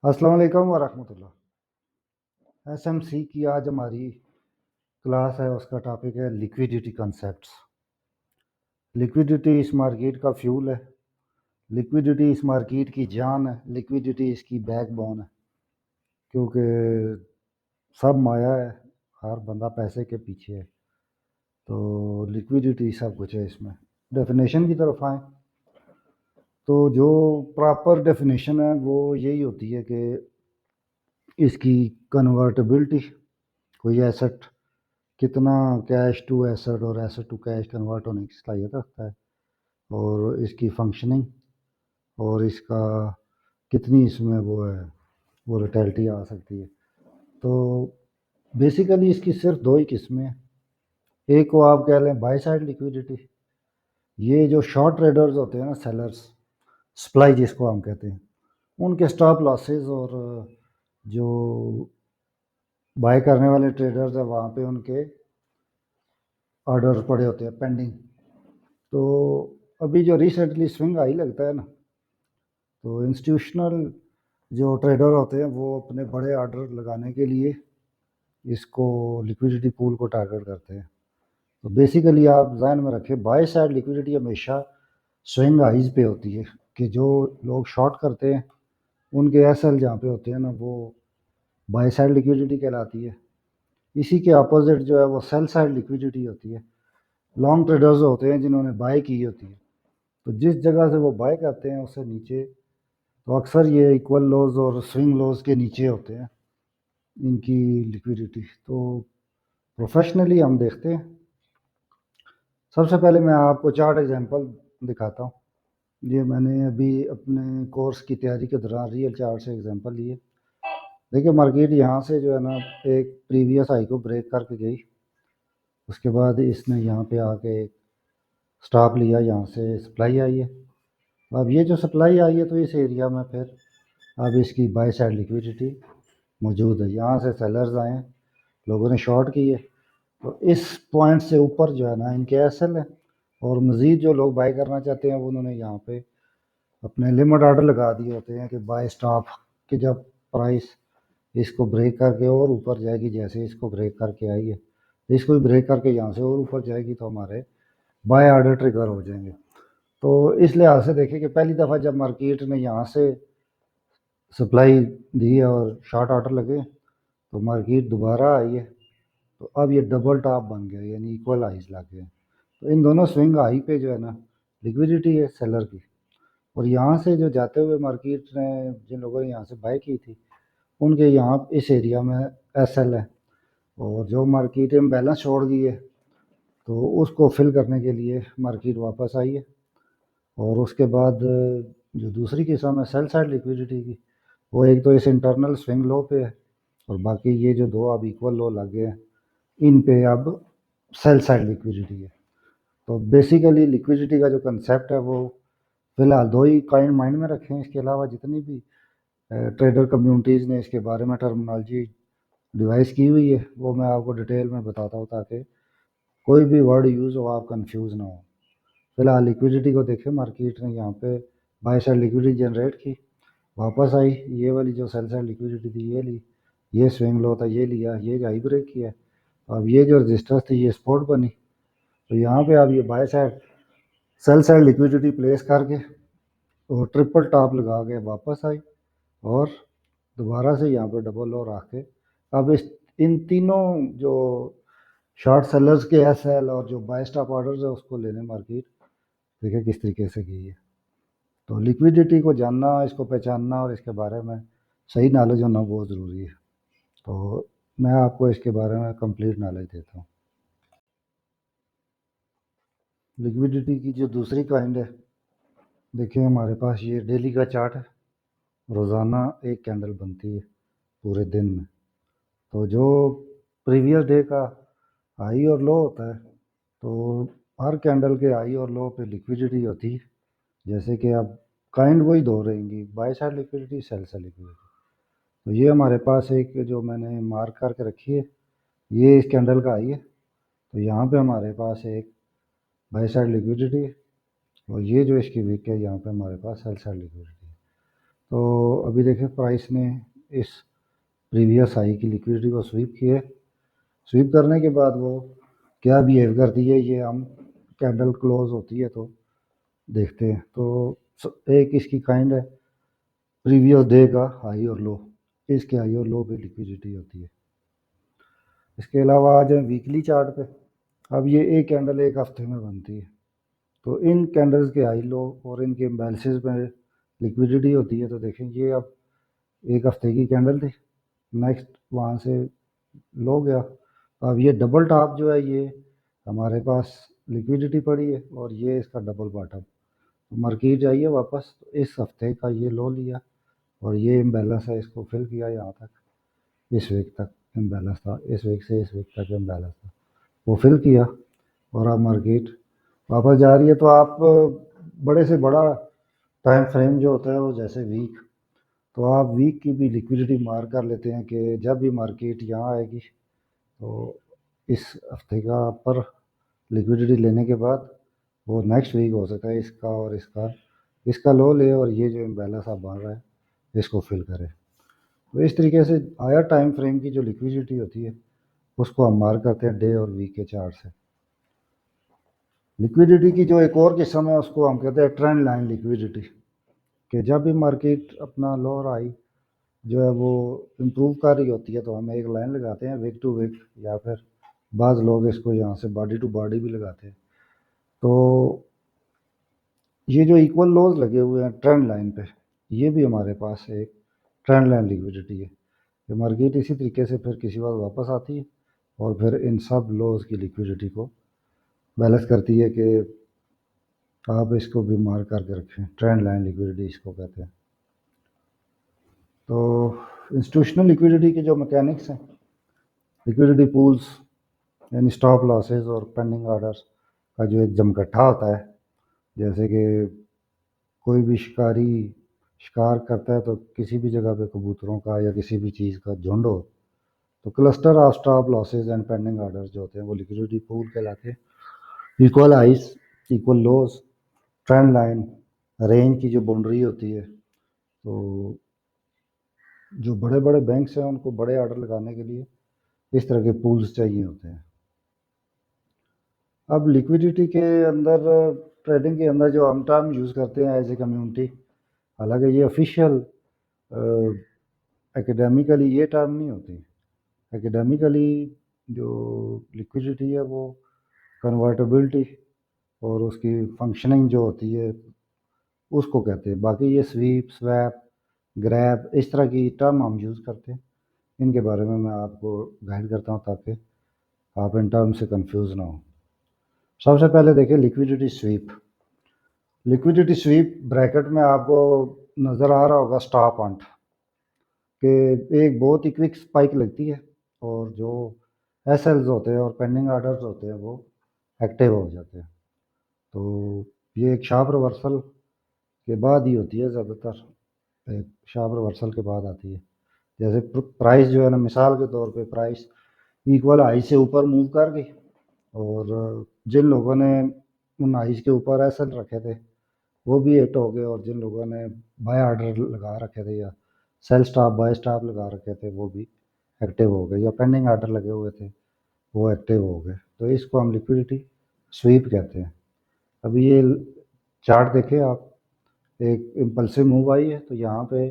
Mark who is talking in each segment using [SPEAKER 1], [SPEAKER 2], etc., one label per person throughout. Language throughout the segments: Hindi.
[SPEAKER 1] अस्सलाम वालेकुम वरहमतुल्लाह। एसएमसी की आज हमारी क्लास है, उसका टॉपिक है लिक्विडिटी कॉन्सेप्ट्स। लिक्विडिटी इस मार्केट का फ्यूल है, लिक्विडिटी इस मार्केट की जान है, लिक्विडिटी इसकी बैकबोन है, क्योंकि सब माया है, हर बंदा पैसे के पीछे है, तो लिक्विडिटी सब कुछ है इसमें। डेफिनेशन की तरफ आए तो जो प्रॉपर डेफिनेशन है वो यही होती है कि इसकी कन्वर्टेबिलिटी, कोई एसेट कितना कैश टू एसेट और एसेट टू कैश कन्वर्ट होने की सलाहियत रखता है, और इसकी फंक्शनिंग, और इसका कितनी इसमें वो है वोलेटिलिटी आ सकती है। तो बेसिकली इसकी सिर्फ दो ही किस्में हैं। एक को आप कह लें बाय साइड लिक्विडिटी, ये जो शॉर्ट ट्रेडर्स होते हैं ना, सेलर्स, सप्लाई जिसको हम कहते हैं, उनके स्टॉप लॉसेस, और जो बाय करने वाले ट्रेडर्स हैं वहाँ पे उनके ऑर्डर पड़े होते हैं पेंडिंग। तो अभी जो रिसेंटली स्विंग हाई लगता है ना, तो इंस्टीट्यूशनल जो ट्रेडर होते हैं वो अपने बड़े ऑर्डर लगाने के लिए इसको लिक्विडिटी पूल को टारगेट करते हैं। तो बेसिकली आप ध्यान में रखें, बाय साइड लिक्विडिटी हमेशा स्विंग हाइज पे होती है, कि जो लोग शॉर्ट करते हैं उनके एसएल जहाँ पे होते हैं ना, वो बाय साइड लिक्विडिटी कहलाती है। इसी के अपोजिट जो है वो सेल साइड लिक्विडिटी होती है। लॉन्ग ट्रेडर्स होते हैं जिन्होंने बाय की होती है, तो जिस जगह से वो बाय करते हैं उससे नीचे, तो अक्सर ये इक्वल लॉज और स्विंग लॉज के नीचे होते हैं इनकी लिक्विडिटी। तो प्रोफेशनली हम देखते हैं, सबसे पहले मैं आपको चार्ट एग्जांपल दिखाता हूँ। ये मैंने अभी अपने कोर्स की तैयारी के दौरान रियल चार्ट से एग्जांपल लिए। देखिए मार्केट यहाँ से जो है ना, एक प्रीवियस हाई को ब्रेक करके गई, उसके बाद इसने यहाँ पे आके स्टॉप लिया, यहाँ से सप्लाई आई है। अब ये जो सप्लाई आई है तो इस एरिया में फिर अब इसकी बाय साइड लिक्विडिटी मौजूद है। यहाँ से सेलर्स आए हैं, लोगों ने शॉर्ट की है, तो इस पॉइंट से ऊपर जो है ना इनके एसएल है, और मज़ीद जो लोग बाय करना चाहते हैं वो उन्होंने यहाँ पे अपने लिमिट ऑर्डर लगा दिए होते हैं कि बाय स्टॉप, कि जब प्राइस इसको ब्रेक करके और ऊपर जाएगी, जैसे इसको ब्रेक करके आई है, तो इसको भी ब्रेक करके यहाँ से और ऊपर जाएगी तो हमारे बाय ऑर्डर ट्रिगर हो जाएंगे। तो इस लिहाज से देखें कि पहली दफ़ा जब मार्केट ने यहाँ से सप्लाई दी और शॉर्ट ऑर्डर लगे, तो मार्केट दोबारा आई है, तो अब ये डबल टॉप बन गया, यानी इक्वल हाइज लग गए। तो इन दोनों स्विंग हाई पे जो है ना लिक्विडिटी है सेलर की, और यहाँ से जो जाते हुए मार्केट ने, जिन लोगों ने यहाँ से बाय की थी, उनके यहाँ इस एरिया में एसएल है, और जो मार्केट में बैलेंस छोड़ गई है तो उसको फिल करने के लिए मार्केट वापस आई है। और उसके बाद जो दूसरी किस्म है सेल साइड लिक्विडिटी की, वो एक तो इस इंटरनल स्विंग लो पे है, और बाकी ये जो दो अब इक्वल लो लगे हैं, इन पे अब सेल साइड लिक्विडिटी है। तो बेसिकली लिक्विडिटी का जो कंसेप्ट है वो फिलहाल दो ही काइंड माइंड में रखें। इसके अलावा जितनी भी ट्रेडर कम्युनिटीज़ ने इसके बारे में टर्मिनोलॉजी डिवाइस की हुई है वो मैं आपको डिटेल में बताता हूँ, ताकि कोई भी वर्ड यूज़ हो आप कंफ्यूज ना हो। फिलहाल लिक्विडिटी को देखें, मार्केट ने यहाँ पे बाय साइड लिक्विडिटी जनरेट की, वापस आई, ये वाली जो सेल साइड लिक्विडिटी थी ये ली, ये स्विंग लो था ये लिया, ये हाई ब्रेक किया, अब ये जो रजिस्टर्स थी ये सपोर्ट बनी, तो यहाँ पे अब ये by side sell side liquidity place करके और ट्रिपल टॉप लगा के वापस आई, और दोबारा से यहाँ पे डबल लो रख के अब इस इन तीनों जो शॉर्ट सेलर्स के एसएल और जो बाय स्टॉप ऑर्डर्स है उसको लेने मार्केट देखिए किस तरीके से की है। तो लिक्विडिटी को जानना, इसको पहचानना और इसके बारे में सही नॉलेज होना बहुत ज़रूरी है। तो मैं आपको इसके बारे में कंप्लीट नॉलेज देता हूँ। लिक्विडिटी की जो दूसरी काइंड है, देखिए हमारे पास ये डेली का चार्ट है, रोज़ाना एक कैंडल बनती है पूरे दिन में। तो जो प्रीवियस डे का हाई और लो होता है, तो हर कैंडल के हाई और लो पे लिक्विडिटी होती है, जैसे कि अब काइंड वही दो रहेंगी, by side liquidity, sell side liquidity. तो ये हमारे पास एक जो मैंने मार्क करके रखी है, ये इस कैंडल का हाई है, तो यहाँ पे हमारे पास एक बाय साइड लिक्विडिटी है, और ये जो इसकी वीक है यहाँ पे हमारे पास सेल साइड लिक्विडिटी है। तो अभी देखिए प्राइस ने इस प्रीवियस हाई की लिक्विडिटी को स्वीप किए। स्वीप करने के बाद वो क्या बिहेव करती है ये हम कैंडल क्लोज होती है तो देखते हैं। तो एक इसकी काइंड है प्रीवियस डे का हाई और लो, इसके हाई और लो पे लिक्विडिटी होती है। इसके अलावा आ जाए वीकली चार्ट पे। अब ये एक कैंडल एक हफ्ते में बनती है, तो इन कैंडल्स के हाई लो और इनके इम्बैलेंसेस में लिक्विडिटी होती है। तो देखें ये अब एक हफ्ते की कैंडल थी, नेक्स्ट वहाँ से लो गया, अब ये डबल टॉप जो है ये हमारे पास लिक्विडिटी पड़ी है और ये इसका डबल बॉटम। तो मार्केट जाइए वापस, तो इस हफ्ते का ये लो लिया और ये इम्बैलेंस है, इसको फिल किया यहाँ तक, इस वीक तक इम्बैलेंस था, इस वीक से इस वीक तक इम्बैलेंस था, वो फिल किया और अब मार्केट वापस जा रही है। तो आप बड़े से बड़ा टाइम फ्रेम जो होता है वो जैसे वीक, तो आप वीक की भी लिक्विडिटी मार कर लेते हैं कि जब भी मार्केट यहाँ आएगी तो इस हफ्ते का पर लिक्विडिटी लेने के बाद वो नेक्स्ट वीक हो सकता है इसका और इसका लो ले और ये जो इम्बैलेंस आप बन रहा है इसको फिल करे। तो इस तरीके से हायर टाइम फ्रेम की जो लिक्विडिटी होती है उसको हम मार करते हैं डे और वीक के चार्ट से। लिक्विडिटी की जो एक और किस्म है उसको हम कहते हैं ट्रेंड लाइन लिक्विडिटी, कि जब भी मार्केट अपना लो और हाई जो है वो इम्प्रूव कर रही होती है तो हम एक लाइन लगाते हैं विक टू विक, या फिर बाज़ लोग इसको यहाँ से बॉडी टू बॉडी भी लगाते हैं। तो ये जो इक्वल लोज लगे हुए हैं ट्रेंड लाइन पे, ये भी हमारे पास एक ट्रेंड लाइन लिक्विडिटी है कि मार्केट इसी तरीके से फिर किसी बार वापस आती है और फिर इन सब लोज की लिक्विडिटी को बैलेंस करती है कि आप इसको भी मार करके रखें। ट्रेंड लाइन लिक्विडिटी इसको कहते हैं। तो इंस्टीट्यूशनल लिक्विडिटी के जो मैकेनिक्स हैं, लिक्विडिटी पूल्स यानी स्टॉप लॉसेस और पेंडिंग ऑर्डर्स का जो एक जमघटा होता है, जैसे कि कोई भी शिकारी शिकार करता है तो किसी भी जगह पे कबूतरों का या किसी भी चीज़ का झुंड हो, तो cluster of stop losses and pending orders जो होते हैं वो लिक्विडिटी पूल कहलाते हैं। Equal highs, equal lows, trend line, range की जो बाउंड्री होती है, तो जो बड़े बड़े बैंक्स हैं उनको बड़े ऑर्डर लगाने के लिए इस तरह के पूल्स चाहिए होते हैं। अब लिक्विडिटी के अंदर, ट्रेडिंग के अंदर जो हम टर्म यूज़ करते हैं एज ए कम्युनिटी, हालांकि ये ऑफिशियल एकेडमिकली ये टर्म नहीं होती। एकेडमिकली जो लिक्विडिटी है वो कन्वर्टेबिलिटी और उसकी फंक्शनिंग जो होती है उसको कहते हैं। बाकी ये स्वीप, स्वैप, ग्रैब इस तरह की टर्म हम यूज़ करते हैं, इनके बारे में मैं आपको गाइड करता हूँ ताकि आप इन टर्म से कंफ्यूज ना हो। सबसे पहले देखिए liquidity SVEEP. Liquidity SVEEP bracket में आपको नज़र आ रहा होगा स्टॉप अंट, कि एक बहुत ही क्विक स्पाइक लगती है और जो एसएल्स होते हैं और पेंडिंग ऑर्डर्स होते हैं वो एक्टिव हो जाते हैं। तो ये एक शार्प रिवर्सल के बाद ही होती है, ज़्यादातर एक शार्प रिवर्सल के बाद आती है। जैसे प्राइस जो है ना, मिसाल के तौर पे प्राइस इक्वल हाई से ऊपर मूव कर गई और जिन लोगों ने उन हाइज के ऊपर एसएल रखे थे वो भी हिट हो गए, और जिन लोगों ने बाय ऑर्डर लगा रखे थे या सेल स्टॉप बाय स्टॉप लगा रखे थे वो भी एक्टिव हो गए, या पेंडिंग ऑर्डर लगे हुए थे वो एक्टिव हो गए। तो इसको हम लिक्विडिटी स्वीप कहते हैं। अभी ये चार्ट देखें आप, एक इम्पल्सिव मूव आई है तो यहाँ पे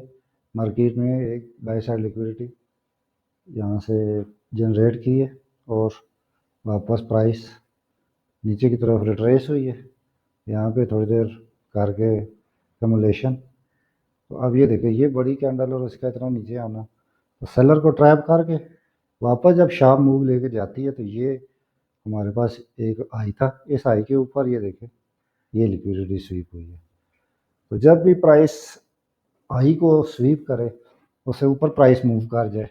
[SPEAKER 1] मार्केट में एक बाय साइड लिक्विडिटी यहाँ से जनरेट की है और वापस प्राइस नीचे की तरफ रिट्रेस हुई है, यहाँ पे थोड़ी देर करके कमुलेशन। तो अब ये देखिए ये बड़ी कैंडल और इसका इतना नीचे आना, तो सेलर को ट्रैप करके वापस जब शार्प मूव लेके जाती है तो ये हमारे पास एक हाई था, इस हाई के ऊपर ये देखें ये लिक्विडिटी स्वीप हुई है। तो जब भी प्राइस हाई को स्वीप करे, उससे ऊपर प्राइस मूव कर जाए,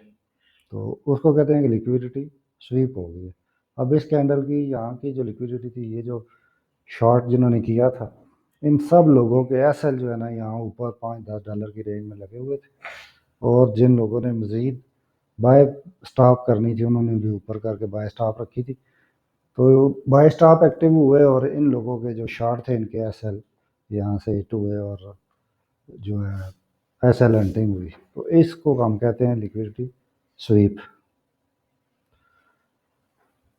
[SPEAKER 1] तो उसको कहते हैं कि लिक्विडिटी स्वीप हो गई है। अब इस कैंडल की यहाँ की जो लिक्विडिटी थी, ये जो शॉर्ट जिन्होंने किया था इन सब लोगों के एसएल जो है ना यहाँ ऊपर $5-10 की रेंज में लगे हुए थे, और जिन लोगों ने मज़ीद बाय स्टॉप करनी थी उन्होंने भी ऊपर करके बाय स्टॉप रखी थी। तो बाय स्टॉप एक्टिव हुए और इन लोगों के जो शॉर्ट थे इनके एसएल यहाँ से हिट हुए और जो है एसएल हंटिंग हुई, तो इसको हम कहते हैं लिक्विडिटी स्वीप।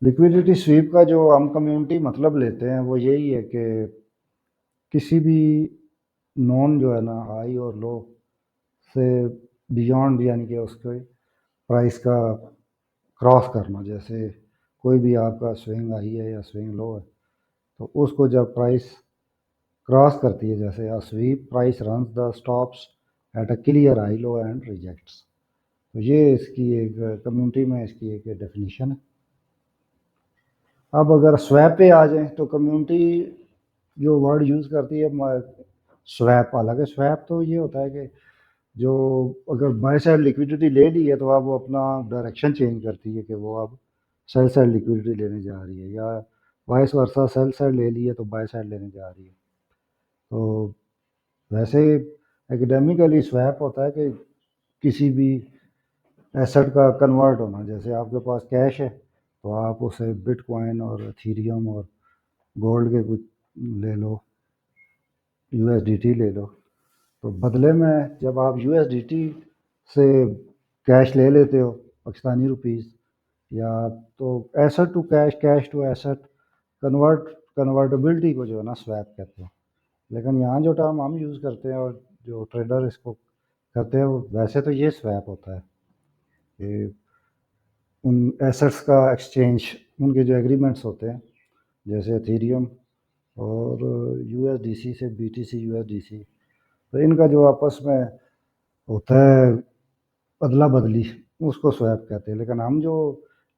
[SPEAKER 1] लिक्विडिटी स्वीप का जो हम कम्युनिटी मतलब लेते हैं वो यही है कि किसी भी नॉन जो है ना हाई और लो से बियॉन्ड, यानी कि उसके प्राइस का क्रॉस करना। जैसे कोई भी आपका स्विंग हाई है या स्विंग लो है, तो उसको जब प्राइस क्रॉस करती है, जैसे a sweep price runs the stops at a clear high low and rejects. तो ये इसकी एक कम्युनिटी में इसकी एक डेफिनेशन है। अब अगर स्वैप पे आ जाएं तो कम्युनिटी जो वर्ड यूज़ करती है स्वैप। हालांकि स्वैप तो ये होता है कि जो अगर बाय साइड लिक्विडिटी ले ली है तो अब वो अपना डायरेक्शन चेंज करती है कि वो अब सेल साइड लिक्विडिटी लेने जा रही है, या वाइस वर्सा सेल साइड ले ली है तो बाय साइड लेने जा रही है। तो वैसे एकेडमिकली स्वैप होता है कि किसी भी एसेट का कन्वर्ट होना। जैसे आपके पास कैश है तो आप उसे बिटकॉइन और इथेरियम और गोल्ड के कुछ ले लो, यूएसडीटी ले लो, तो बदले में जब आप यूएसडीटी से कैश ले लेते हो पाकिस्तानी रुपीस, या तो asset to cash, cash to asset convertibility को जो है ना स्वैप कहते हैं। लेकिन यहाँ जो टर्म हम यूज़ करते हैं और जो ट्रेडर इसको करते हैं, वैसे तो ये स्वैप होता है कि उन एसेट्स का एक्सचेंज, उनके जो एग्रीमेंट्स होते हैं, जैसे इथेरियम और यूएसडीसी से बीटीसी यूएसडीसी, तो इनका जो आपस में होता है अदला बदली, उसको स्वैप कहते हैं। लेकिन हम जो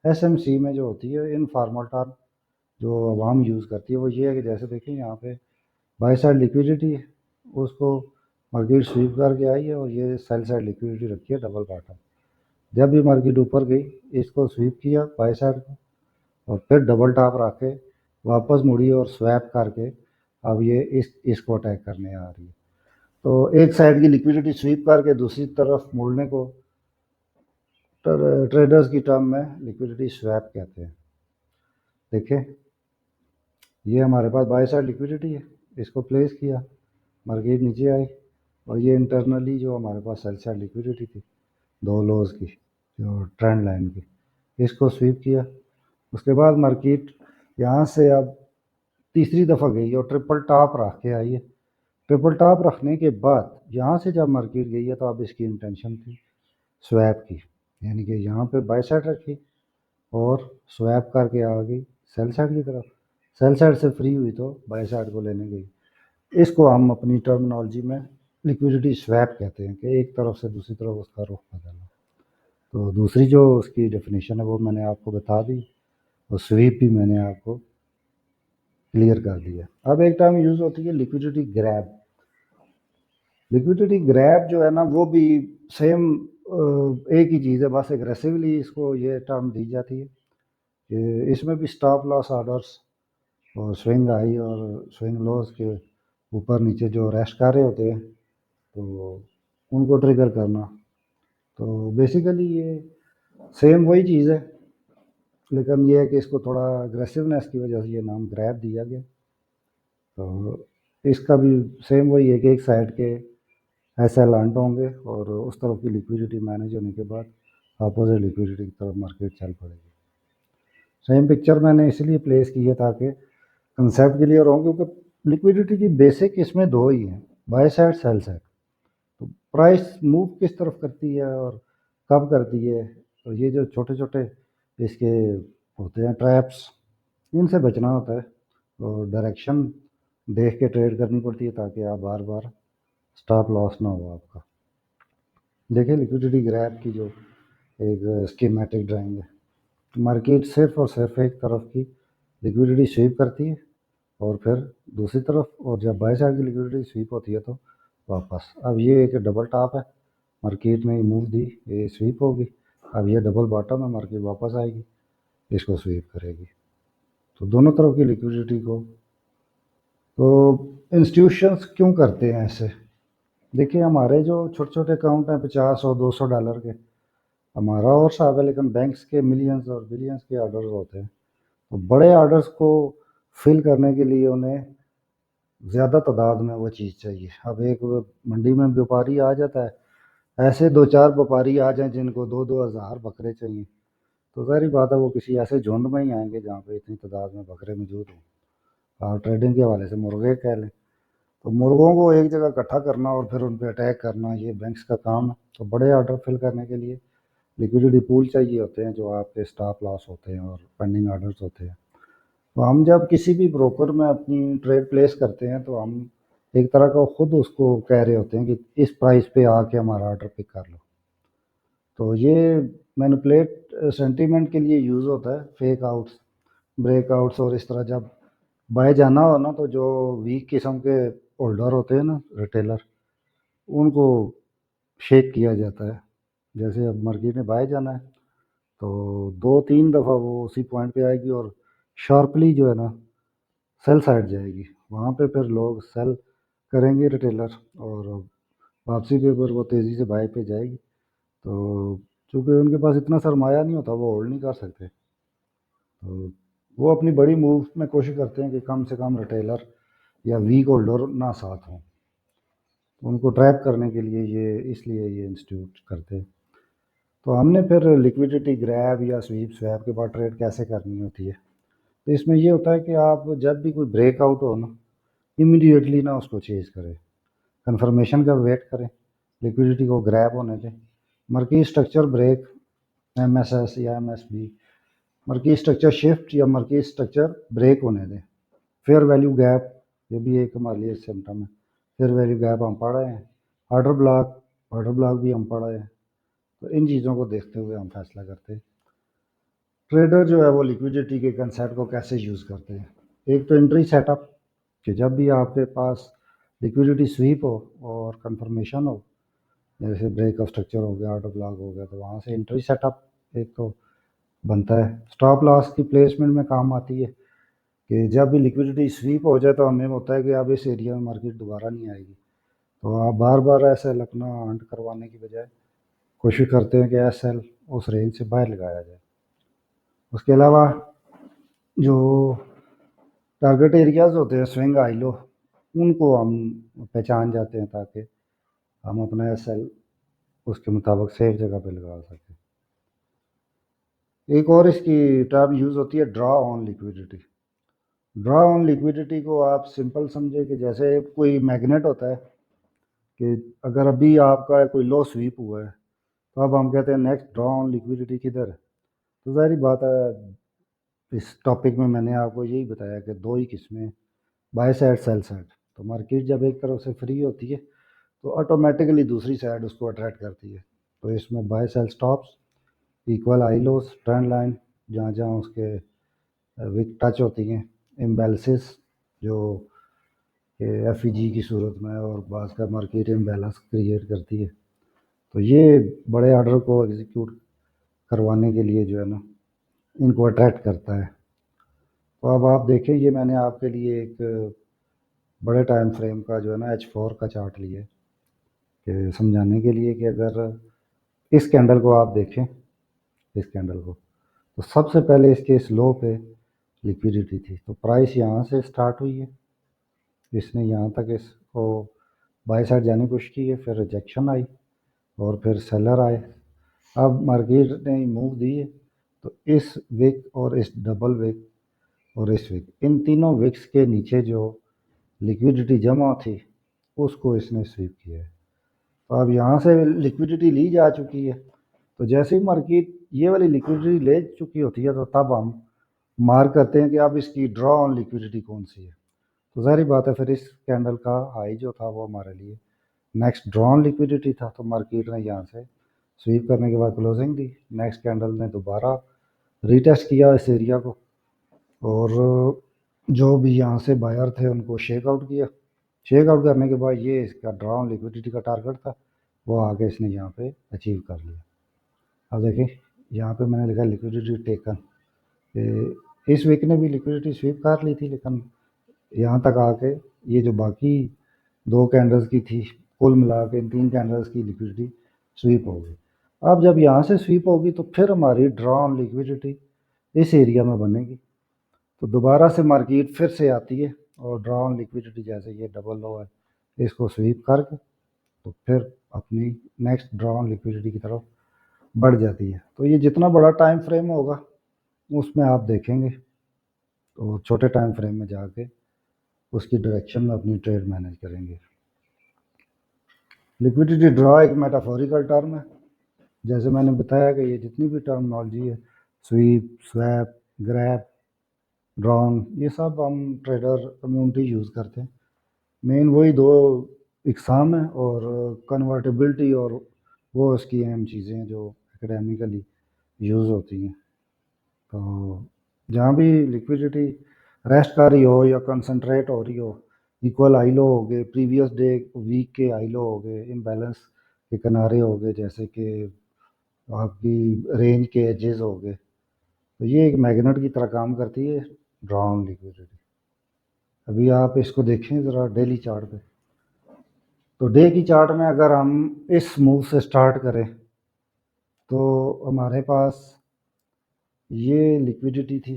[SPEAKER 1] एसएमसी में जो होती है इनफॉर्मल टर्म जो आवाम यूज़ करती है वो ये है कि जैसे देखिए यहाँ पे बाई साइड लिक्विडिटी है, उसको मार्केट स्वीप करके आई है और ये सेल साइड लिक्विडिटी रखी है डबल बॉटम। जब भी मार्केट ऊपर गई इसको स्वीप किया बाई साइड को, और फिर डबल टॉप रख के वापस मुड़ी और स्वैप करके अब ये इसको अटैक करने आ रही है। तो एक साइड की लिक्विडिटी स्वीप करके दूसरी तरफ मुड़ने को ट्रेडर्स की टर्म में लिक्विडिटी स्वैप कहते हैं। देखें, ये हमारे पास बाई साइड लिक्विडिटी है, इसको प्लेस किया, मार्केट नीचे आई, और ये इंटरनली जो हमारे पास सेल साइड लिक्विडिटी थी दो लोज की, जो ट्रेंड लाइन की, इसको स्वीप किया। उसके बाद मार्केट यहाँ से अब तीसरी दफ़ा गई और ट्रिपल टॉप रख के आई है। ट्रिपल टॉप रखने के बाद यहाँ से जब मार्केट गई है तो अब इसकी इंटेंशन थी स्वैप की, यानी कि यहाँ पे बाय साइड रखी और स्वैप करके आ गई सेल साइड की तरफ। सेल साइड से फ्री हुई तो बाय साइड को लेने गई। इसको हम अपनी टर्मिनोलॉजी में लिक्विडिटी स्वैप कहते हैं कि एक तरफ से दूसरी तरफ उसका रुख बदलना। तो दूसरी जो उसकी डेफिनेशन है वो मैंने आपको बता दी, और स्वीप भी मैंने आपको क्लियर कर दिया। अब एक टर्म यूज़ होती है लिक्विडिटी ग्रैब। लिक्विडिटी ग्रैब जो है ना वो भी सेम एक ही चीज़ है, बस एग्रेसिवली इसको ये टर्म दी जाती है कि इसमें भी स्टॉप लॉस ऑर्डर्स और स्विंग हाई और स्विंग लॉस के ऊपर नीचे जो रेस्ट कर रहे होते हैं तो उनको ट्रिगर करना। तो बेसिकली ये सेम वही चीज़ है, लेकिन ये है कि इसको थोड़ा अग्रेसिवनेस की वजह से ये नाम ग्रैब दिया गया। तो इसका भी सेम वही है कि एक साइड के ऐसे अलर्ट होंगे और उस तरफ की लिक्विडिटी मैनेज होने के बाद अपोजिट लिक्विडिटी की तरफ मार्केट चल पड़ेगी। सेम पिक्चर मैंने इसलिए प्लेस की है ताकि कंसेप्ट क्लियर हो, क्योंकि लिक्विडिटी की बेसिक इसमें दो ही हैं, बाय साइड सेल साइड। तो प्राइस मूव किस तरफ करती है और कब करती है, तो ये जो छोटे छोटे इसके होते हैं ट्रैप्स, इनसे बचना होता है और डायरेक्शन देख के ट्रेड करनी पड़ती है ताकि आप बार बार स्टॉप लॉस ना हो आपका। देखिए लिक्विडिटी ग्रैब की जो एक स्कीमेटिक ड्राइंग है, मार्केट सिर्फ और सिर्फ एक तरफ की लिक्विडिटी स्वीप करती है और फिर दूसरी तरफ, और जब बाय साइड की लिक्विडिटी स्वीप होती है तो वापस। अब ये एक डबल टॉप है, मार्केट में मूव दी, ये स्वीप होगी। अब ये डबल बॉटम है, मार्केट वापस आएगी, इसको स्वीप करेगी। तो दोनों तरफ की लिक्विडिटी को, तो इंस्टीट्यूशंस क्यों करते हैं ऐसे? देखिए हमारे जो छोटे छोटे अकाउंट हैं 50 और $200 के, हमारा और साहब है, लेकिन बैंक्स के मिलियंस और बिलियंस के ऑर्डर्स होते हैं। तो बड़े ऑर्डर्स को फिल करने के लिए उन्हें ज़्यादा तादाद में वो चीज़ चाहिए। अब एक मंडी में व्यापारी आ जाता है, ऐसे 2-4 व्यापारी आ जाएँ जिनको 2-2 हज़ार बकरे चाहिए, तो ज़ाहिर-सी बात है वो किसी ऐसे झुंड में ही आएँगे जहाँ पे इतनी तादाद में बकरे मौजूद हों। आप ट्रेडिंग के हवाले से मुर्गे कह लें, तो मुर्गों को एक जगह इकट्ठा करना और फिर उन पे अटैक करना, ये बैंक्स का काम है। तो बड़े ऑर्डर फिल करने के लिए लिक्विडिटी पूल चाहिए होते हैं, जो आपके स्टॉप लॉस होते हैं और पेंडिंग ऑर्डर्स होते हैं। तो हम जब किसी भी ब्रोकर में अपनी ट्रेड प्लेस करते हैं, तो हम एक तरह का खुद उसको कह रहे होते हैं कि इस प्राइस पे आके हमारा ऑर्डर पिक कर लो। तो ये मैनिपुलेट सेंटीमेंट के लिए यूज़ होता है, फेक आउट्स, ब्रेकआउट्स, और इस तरह जब बाय जाना हो ना, तो जो वीक किस्म के होल्डर होते हैं ना, रिटेलर, उनको शेक किया जाता है। जैसे अब मार्केट में बाय जाना है, तो 2-3 दफ़ा वो उसी पॉइंट पे आएगी और शार्पली जो है ना सेल साइड जाएगी। वहाँ पे फिर लोग सेल करेंगे रिटेलर, और वापसी पे फिर वो तेज़ी से बाय पे जाएगी। तो चूँकि उनके पास इतना सरमाया नहीं होता, वो होल्ड नहीं कर सकते। तो वो अपनी बड़ी मूव में कोशिश करते हैं कि कम से कम रिटेलर या वीक होल्डर ना साथ हों। उनको ट्रैप करने के लिए ये इसलिए ये इंस्टीट्यूट करते हैं। तो हमने फिर लिक्विडिटी ग्रैब या स्वीप स्वैप के बाद ट्रेड कैसे करनी होती है। तो इसमें ये होता है कि आप जब भी कोई ब्रेकआउट हो ना, इमीडिएटली ना उसको चेज़ करें, कंफर्मेशन का वेट करें, लिक्विडिटी को ग्रैब होने दें। मार्केट स्ट्रक्चर ब्रेक, एमएसएस या एमएसबी, मार्केट स्ट्रक्चर शिफ्ट या मार्केट स्ट्रक्चर ब्रेक होने दें। फेयर वैल्यू गैप, ये भी एक हमारे लिए सिम्टम है। फेयर वैल्यू गैप हम पढ़ रहे हैं। ऑर्डर ब्लॉक भी हम पढ़ रहे हैं। तो इन चीज़ों को देखते हुए हम फैसला करते हैं। ट्रेडर जो है वो लिक्विडिटी के कंसेप्ट को कैसे यूज़ करते हैं। एक तो एंट्री सेटअप, कि जब भी आपके पास लिक्विडिटी स्वीप हो और कंफर्मेशन हो, जैसे ब्रेक ऑफ स्ट्रक्चर हो गया, ऑर्डर ब्लॉक हो गया, तो वहाँ से एंट्री सेटअप एक तो बनता है। स्टॉप लॉस की प्लेसमेंट में काम आती है कि जब भी लिक्विडिटी स्वीप हो जाए तो हमें होता है कि अब इस एरिया में मार्केट दोबारा नहीं आएगी, तो आप बार बार ऐसे अपना हंट करवाने की बजाय कोशिश करते हैं कि एस एल उस रेंज से बाहर लगाया जाए। उसके अलावा जो टारगेट एरियाज होते हैं स्विंग हाई लो, उनको हम पहचान जाते हैं ताकि हम अपना एस एल उसके मुताबिक सेफ जगह पे लगा सकें। एक और इसकी टर्म यूज़ होती है draw on liquidity. Draw on liquidity को आप सिंपल समझे कि जैसे कोई मैग्नेट होता है, कि अगर अभी आपका कोई लो स्वीप हुआ है, तो अब हम कहते हैं नेक्स्ट ड्रा ऑन लिक्विडिटी किधर है। तो ज़ाहिर बात है, इस टॉपिक में मैंने आपको यही बताया कि दो ही किस्में, बाय साइड, सेल साइड। तो मार्केट जब एक तरफ से फ्री होती है, तो ऑटोमेटिकली दूसरी साइड उसको अट्रैक्ट करती है। तो इसमें buy sell stops, equal high lows, trend line, जहाँ जहाँ उसके विक टच होती हैं, इम्बैलेंसेस जो कि एफ की सूरत में और बाज़ का मार्केट इम्बैलेंस क्रिएट करती है। तो ये बड़े ऑर्डर को एग्जीक्यूट करवाने के लिए जो है ना, इनको अट्रैक्ट करता है। तो अब आप देखें, ये मैंने आपके लिए एक बड़े टाइम फ्रेम का जो है ना H4 का चार्ट लिया है, कि समझाने के लिए कि अगर इस कैंडल को आप देखें, इस कैंडल को, तो सबसे पहले इसके इस लो पे लिक्विडिटी थी, तो प्राइस यहाँ से स्टार्ट हुई है, इसने यहाँ तक इसको बाय साइड जाने की कोशिश की है, फिर रिजेक्शन आई और फिर सेलर आए। अब मार्केट ने मूव दी है, तो इस विक और इस डबल विक और इस विक, इन तीनों विक्स के नीचे जो लिक्विडिटी जमा थी, उसको इसने स्वीप किया है। तो अब यहाँ से लिक्विडिटी ली जा चुकी है, तो जैसे ही मार्केट ये वाली लिक्विडिटी ले चुकी होती है, तो तब हम मार्क करते हैं कि अब इसकी ड्रॉ ऑन लिक्विडिटी कौन सी है। तो ज़ाहिर बात है, फिर इस कैंडल का हाई जो था वो हमारे लिए नेक्स्ट ड्रॉ ऑन लिक्विडिटी था, तो मार्केट ने यहाँ से स्वीप करने के बाद क्लोजिंग दी। नेक्स्ट कैंडल ने दोबारा रीटेस्ट किया इस एरिया को, और जो भी यहाँ से बायर थे उनको शेक आउट किया। शेक आउट करने के बाद ये इसका ड्रॉ ऑन लिक्विडिटी का टारगेट था, वो आगे इसने यहाँ पे अचीव कर लिया। अब देखिए, यहाँ पे मैंने लिखा लिक्विडिटी टेकन, इस वीक ने भी लिक्विडिटी स्वीप कर ली थी, लेकिन यहाँ तक आके ये जो बाकी दो कैंडल्स की थी, कुल मिला के इन तीन कैंडल्स की लिक्विडिटी स्वीप हो गई। अब जब यहाँ से स्वीप होगी, तो फिर हमारी ड्रॉ ऑन लिक्विडिटी इस एरिया में बनेगी, तो दोबारा से मार्केट फिर से आती है और ड्रा ऑन लिक्विडिटी जैसे ये डबल लो है, इसको स्वीप करके तो फिर अपनी नेक्स्ट ड्रा ऑन लिक्विडिटी की तरफ बढ़ जाती है। तो ये जितना बड़ा टाइम फ्रेम होगा उसमें आप देखेंगे तो छोटे टाइम फ्रेम में जाके उसकी डायरेक्शन में अपनी ट्रेड मैनेज करेंगे। लिक्विडिटी ड्रा एक मेटाफोरिकल टर्म है। जैसे मैंने बताया कि ये जितनी भी टर्मिनोलॉजी है, स्वीप, स्वैप, ग्रैब, ड्रॉन, ये सब हम ट्रेडर कम्युनिटी यूज़ करते हैं। मेन वही दो इकसाम है और कन्वर्टेबिलिटी और वो उसकी अहम चीज़ें हैं जो एकेडमिकली यूज़ होती हैं। तो जहाँ भी लिक्विडिटी रेस्ट कर रही हो या कंसंट्रेट हो रही हो, इक्वल हाई लो हो गए, प्रीवियस डे वीक के हाई लो हो गए, इम्बैलेंस के किनारे हो गए, जैसे कि आपकी रेंज के एजेस हो गए, तो ये एक मैग्नेट की तरह काम करती है ड्रा ऑन लिक्विडिटी। अभी आप इसको देखें ज़रा डेली चार्ट पे, तो डे की चार्ट में अगर हम इस मूव से स्टार्ट करें तो हमारे पास ये लिक्विडिटी थी,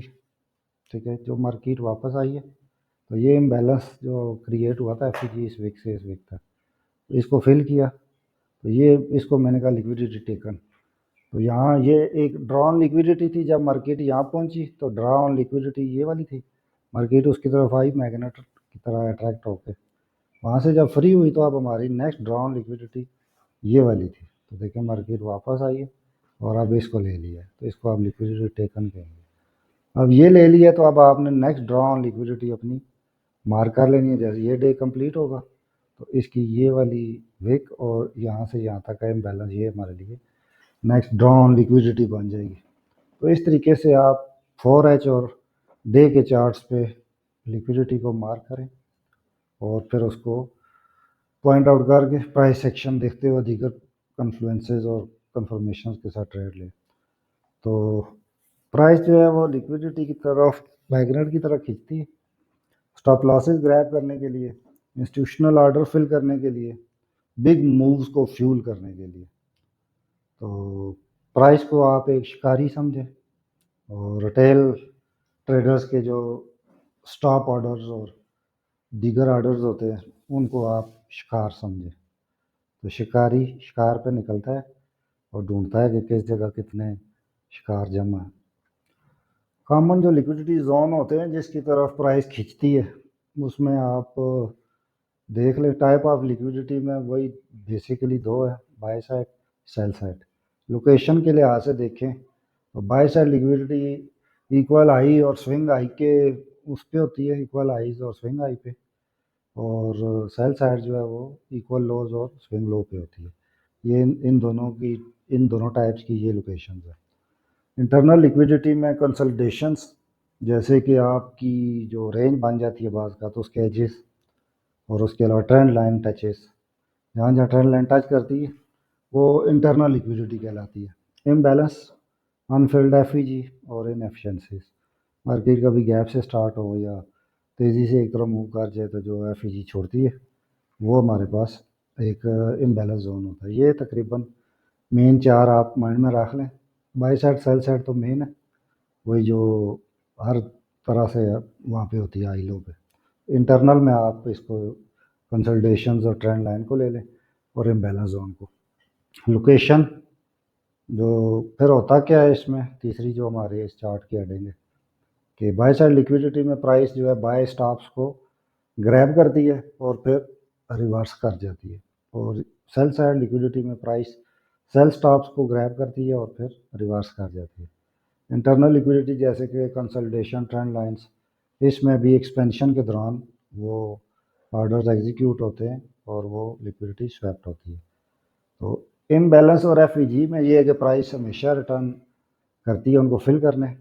[SPEAKER 1] ठीक है, जो मार्केट वापस आई है। तो ये इम्बैलेंस जो क्रिएट हुआ था एफ इस वीक से इस वीक तक, तो इसको फिल किया, तो ये इसको मैंने कहा लिक्विडिटी टेकन। तो यहाँ ये एक ड्रा ऑन लिक्विडिटी थी, जब मार्केट यहाँ पहुँची तो ड्रा ऑन लिक्विडिटी ये वाली थी, मार्केट उसकी तरफ आई मैग्नेट की तरह अट्रैक्ट होकर, वहाँ से जब फ्री हुई तो अब हमारी नेक्स्ट ड्रा ऑन लिक्विडिटी ये वाली थी। तो देखिए मार्केट वापस आई है और अब इसको ले लिया है, तो इसको आप लिक्विडिटी टेकन कहेंगे। अब ये ले लिया तो अब आपने नेक्स्ट ड्रा ऑन लिक्विडिटी अपनी मार्क कर लेनी है। जैसे ये डे कंप्लीट होगा तो इसकी ये वाली विक और यहाँ से यहाँ तक का इम्बैलेंस ये हमारे लिए नेक्स्ट ड्रा ऑन लिक्विडिटी बन जाएगी। तो इस तरीके से आप 4H और डे के चार्ट्स पे लिक्विडिटी को मार्क करें और फिर उसको पॉइंट आउट करके प्राइस सेक्शन देखते हुए दीगर कन्फ्लुएंसेस और कंफर्मेशन के साथ ट्रेड लें। तो प्राइस जो है वो लिक्विडिटी की तरफ मैग्नेट की तरह खींचती है, स्टॉप लॉसेस ग्रैब करने के लिए, इंस्टीट्यूशनल ऑर्डर फिल करने के लिए, बिग मूव्स को फ्यूल करने के लिए। तो प्राइस को आप एक शिकारी समझें और रिटेल ट्रेडर्स के जो स्टॉप ऑर्डर्स और दीगर ऑर्डर्स होते हैं उनको आप शिकार समझें। तो शिकारी शिकार पे निकलता है और ढूंढता है कि किस जगह कितने शिकार जमा है। कॉमन जो लिक्विडिटी जोन होते हैं जिसकी तरफ प्राइस खींचती है, उसमें आप देख लें टाइप ऑफ लिक्विडिटी में वही बेसिकली दो है, by side, sell side. Location के लिहाज से देखें तो by side liquidity equal high और स्विंग हाई के उस पे होती है, इक्वल हाईज और स्विंग हाई पे, और सेल साइड जो है वो इक्वल लोज और स्विंग लो पे होती है। ये इन दोनों टाइप्स की ये लोकेशंस है। इंटरनल लिक्विडिटी में कंसल्टेशंस, जैसे कि आपकी जो रेंज बन जाती है बाज़ का तो उसके एजेस और उसके अलावा ट्रेंड लाइन टचेस, जहाँ जहाँ ट्रेंड लाइन टच करती है वो इंटरनल लिक्विडिटी कहलाती है। इम्बैलेंस, अनफिल्ड एफईजी और इनएफिशिएंसीज, मार्केट कभी गैप से स्टार्ट हो या तेज़ी से एक तरफ मूव कर जाए तो जो एफईजी छोड़ती है वो हमारे पास एक इम्बैलेंस जोन होता है। ये तकरीबन मेन चार आप माइंड में रख लें। बाई साइड सेल साइड तो मेन है, वही जो हर तरह से वहाँ पे होती है आई लो पे। इंटरनल में आप इसको कंसल्टेशंस और ट्रेंड लाइन को ले लें और इम्बैलेंस जोन को। लोकेशन जो फिर होता क्या है इसमें, तीसरी जो हमारे इस चार्ट की हेडिंग है कि बाय साइड लिक्विडिटी में प्राइस जो है बाय स्टॉप्स को ग्रैब करती है और फिर रिवर्स कर जाती है, और सेल साइड लिक्विडिटी में प्राइस सेल स्टॉप्स को ग्रैब करती है और फिर रिवर्स कर जाती है। इंटरनल लिक्विडिटी जैसे कि कंसल्टेशन, ट्रेंड लाइंस, इसमें भी एक्सपेंशन के दौरान वो ऑर्डर्स एग्जीक्यूट होते हैं और वो लिक्विडिटी स्वैप्ट होती है। तो इम्बैलेंस और एफईजी में ये है कि प्राइस हमेशा रिटर्न करती है उनको फिल करने।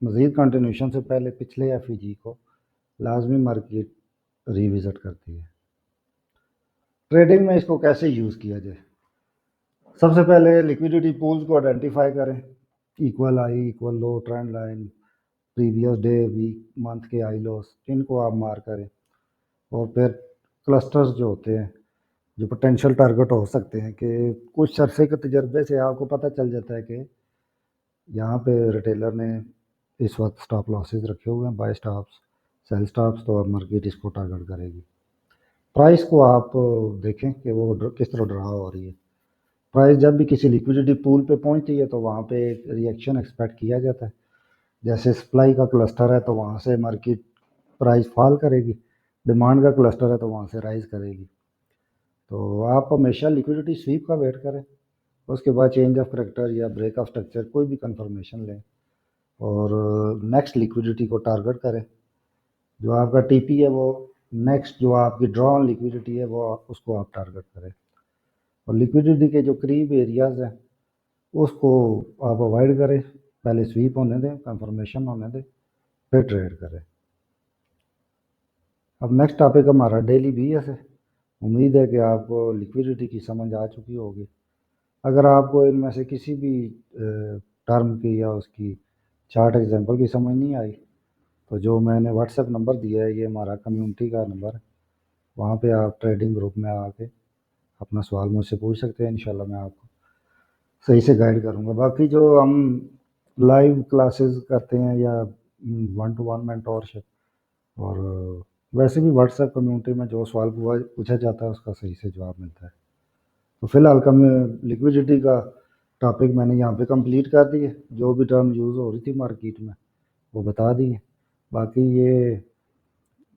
[SPEAKER 1] मज़ीद कंटिन्यूशन से पहले पिछले एफईजी को लाजमी मार्केट रिविज़िट करती है। ट्रेडिंग में इसको कैसे यूज़ किया जाए? सबसे पहले लिक्विडिटी पूल्स को आइडेंटिफाई करें, equal high, equal low, trend line, previous day, week, month के हाई लॉस, इनको आप मार्क करें। और फिर क्लस्टर्स जो होते हैं जो पोटेंशियल टारगेट हो सकते हैं कि कुछ अरसे के तजर्बे से आपको पता चल जाता है कि यहाँ पे रिटेलर ने इस वक्त स्टॉप लॉसेस रखे हुए हैं, बाय स्टॉप्स, सेल स्टॉप्स, तो अब मार्केट इसको टारगेट करेगी। प्राइस को आप देखें कि वो किस तरह ड्रा हो रही है। प्राइस जब भी किसी लिक्विडिटी पूल पे पहुंचती है तो वहाँ पे एक रिएक्शन एक्सपेक्ट किया जाता है। जैसे सप्लाई का क्लस्टर है तो वहाँ से मार्केट प्राइस फॉल करेगी, डिमांड का क्लस्टर है तो वहाँ से राइज करेगी। तो आप हमेशा लिक्विडिटी स्वीप का वेट करें, उसके बाद चेंज ऑफ करेक्टर या ब्रेक ऑफ स्ट्रक्चर कोई भी कंफर्मेशन लें और नेक्स्ट लिक्विडिटी को टारगेट करें। जो आपका टीपी है वो नेक्स्ट जो आपकी ड्रॉन लिक्विडिटी है वो उसको आप टारगेट करें, और लिक्विडिटी के जो करीब एरियाज हैं उसको आप अवॉइड करें, पहले स्वीप होने दें, कंफर्मेशन होने दें, फिर ट्रेड करें। अब नेक्स्ट टॉपिक हमारा डेली बीएस है। उम्मीद है कि आपको लिक्विडिटी की समझ आ चुकी होगी। अगर आपको इनमें से किसी भी टर्म की या उसकी चार्ट एग्जांपल की समझ नहीं आई तो जो मैंने व्हाट्सएप नंबर दिया है ये हमारा कम्युनिटी का नंबर है, वहाँ पे आप ट्रेडिंग ग्रुप में आके अपना सवाल मुझसे पूछ सकते हैं। इंशाल्लाह मैं आपको सही से गाइड करूँगा। बाकी जो हम लाइव क्लासेस करते हैं या वन टू वन मेंटोरशिप, और वैसे भी व्हाट्सएप कम्युनिटी में जो सवाल पूछा जाता है उसका सही से जवाब मिलता है। तो फिलहाल कम लिक्विडिटी का टॉपिक मैंने यहाँ पे कंप्लीट कर दिए। जो भी टर्म यूज़ हो रही थी मार्केट में वो बता दिए। बाकी ये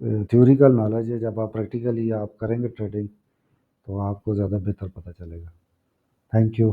[SPEAKER 1] थ्योरिकल नॉलेज है, जब आप प्रैक्टिकली आप करेंगे ट्रेडिंग तो आपको ज़्यादा बेहतर पता चलेगा। Thank you.